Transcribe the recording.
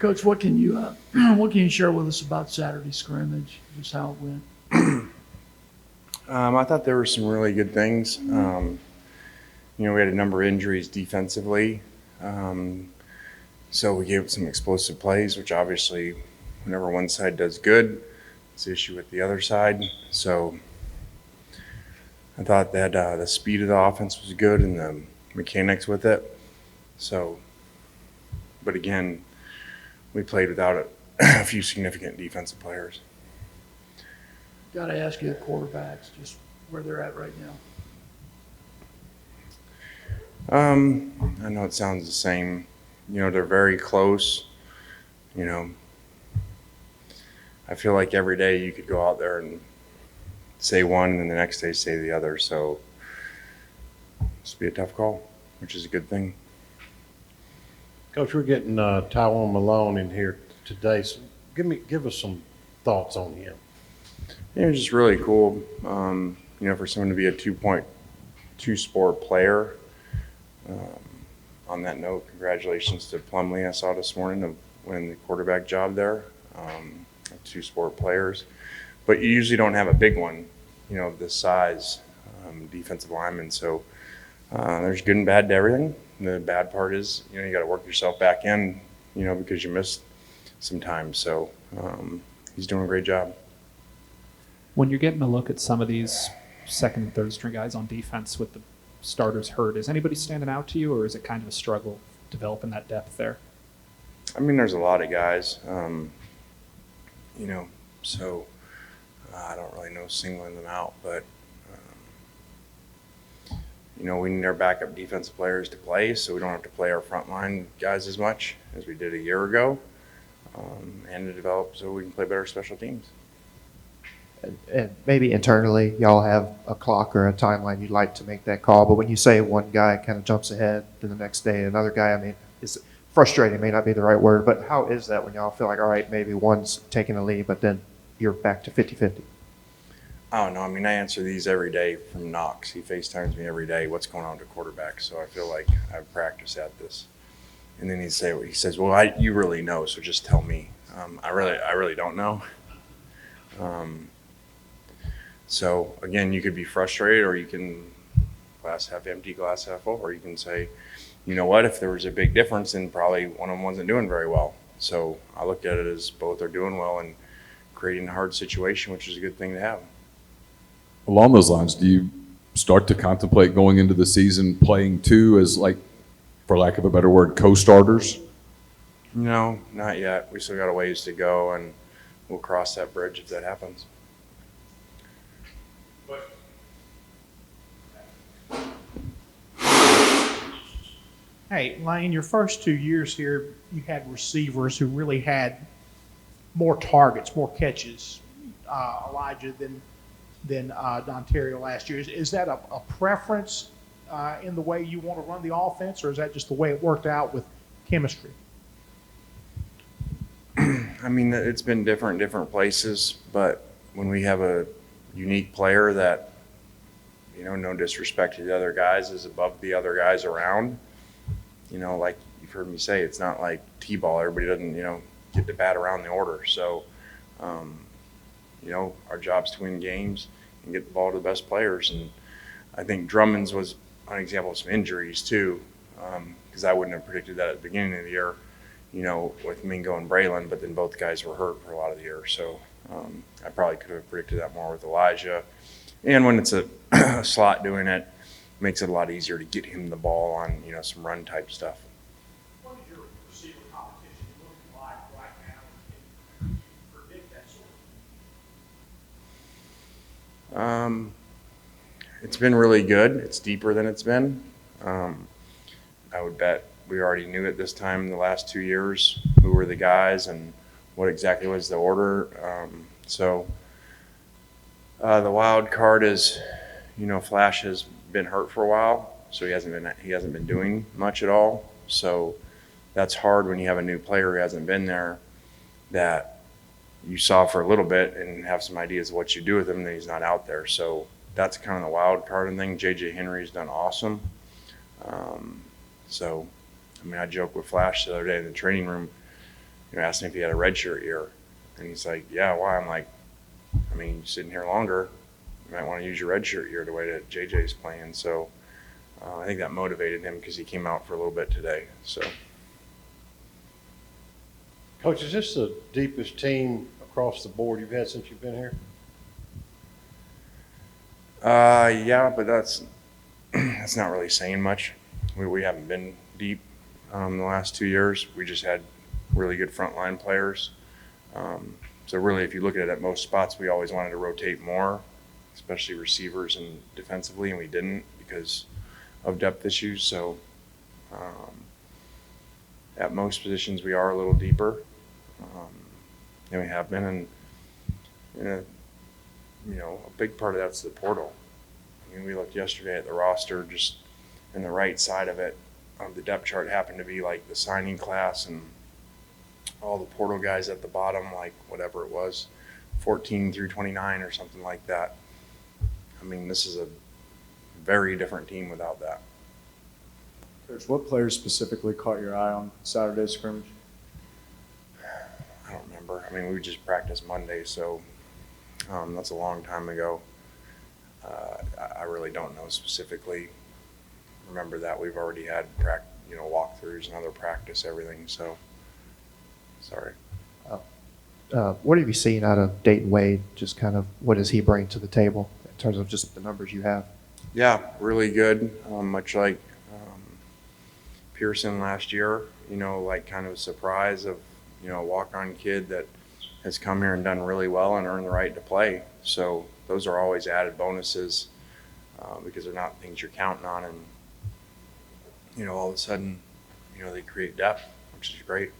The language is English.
Coach, what can you what can you share with us about Saturday scrimmage? Just how it went. I thought there were some really good things. We had a number of injuries defensively, so we gave some explosive plays, which obviously, whenever one side does good, it's an issue with the other side. So I thought that the speed of the offense was good and the mechanics with it. So, but again, we played without a few significant defensive players. Got to ask you the quarterbacks, just where they're at right now. I know it sounds the same. They're very close. I feel like every day you could go out there and say one and the next day say the other. So it's be a tough call, which is a good thing. Coach, we're getting Tyrone Malone in here today. So give us some thoughts on him. Yeah, it's just really cool. For someone to be a 2.2 sport player. On that note, congratulations to Plumlee. I saw this morning of winning the quarterback job there. 2 sport players, but you usually don't have a big one, of this size, defensive lineman. So there's good and bad to everything. The bad part is, you got to work yourself back in, because you missed some time. So he's doing a great job. When you're getting a look at some of these second and third string guys on defense with the starters hurt, is anybody standing out to you, or is it kind of a struggle developing that depth there? I mean, there's a lot of guys, so I don't really know singling them out, but, we need our backup defensive players to play, so we don't have to play our frontline guys as much as we did a year ago, and to develop so we can play better special teams. And maybe internally, y'all have a clock or a timeline you'd like to make that call. But when you say one guy kind of jumps ahead to the next day, another guy, I mean, it's frustrating, may not be the right word, but how is that when y'all feel like, all right, maybe one's taking a lead, but then you're back to 50-50? I don't know. I mean, I answer these every day from Knox. He FaceTimes me every day. What's going on to quarterback? So I feel like I've practiced at this. And then he says, well, you really know, so just tell me. I really don't know. So again, you could be frustrated, or you can glass half empty, glass half full, or you can say, you know what, if there was a big difference, then probably one of them wasn't doing very well. So I look at it as both are doing well and creating a hard situation, which is a good thing to have. Along those lines, do you start to contemplate going into the season playing 2 as, like, for lack of a better word, co-starters? No, not yet. We still got a ways to go, and we'll cross that bridge if that happens. Hey, Lane, your first 2 years here, you had receivers who really had more targets, more catches, Elijah, than Dontario last year. Is that a preference in the way you want to run the offense, or is that just the way it worked out with chemistry? I mean, it's been different in different places, but when we have a unique player that, no disrespect to the other guys, is above the other guys around, like you've heard me say, it's not like T-ball. Everybody doesn't, get to bat around the order. So, our job's to win games and get the ball to the best players. And I think Drummond's was an example of some injuries too, because I wouldn't have predicted that at the beginning of the year, with Mingo and Braylon, but then both guys were hurt for a lot of the year. So I probably could have predicted that more with Elijah. And when it's a slot doing it, makes it a lot easier to get him the ball on, some run type stuff. What is your receiver competition looking like right now? Can you predict that sort of thing? It's been really good. It's deeper than it's been. I would bet we already knew at this time in the last 2 years who were the guys and what exactly was the order. The wild card is, Flash has been hurt for a while, so he hasn't been doing much at all. So that's hard when you have a new player who hasn't been there, that you saw for a little bit and have some ideas of what you do with him, and then he's not out there. So that's kind of the wild card and thing. JJ Henry's done awesome. I joke with Flash the other day in the training room. asked him if he had a redshirt year. And he's like, yeah, why? I'm like, I mean, you're sitting here longer. You might want to use your redshirt year the way that JJ's playing. So I think that motivated him because he came out for a little bit today. So. Coach, is this the deepest team across the board you've had since you've been here? Yeah, but that's not really saying much. We haven't been deep the last 2 years. We just had really good frontline players. So really, if you look at it at most spots, we always wanted to rotate more, especially receivers and defensively, and we didn't because of depth issues. So at most positions, we are a little deeper than we have been, and a big part of that's the portal. I mean, we looked yesterday at the roster, just in the right side of it. The depth chart happened to be like the signing class and all the portal guys at the bottom, like whatever it was, 14 through 29 or something like that. I mean, this is a very different team without that. Coach, what players specifically caught your eye on Saturday's scrimmage? I don't remember. I mean, we just practiced Monday, so that's a long time ago. I really don't know specifically. Remember that we've already had walkthroughs and other practice, everything. So, sorry. What have you seen out of Dayton Wade? Just kind of what does he bring to the table in terms of just the numbers you have? Yeah, really good. Much like Pearson last year. Like kind of a surprise of a walk-on kid that has come here and done really well and earned the right to play. So those are always added bonuses because they're not things you're counting on, and all of a sudden they create depth, which is great.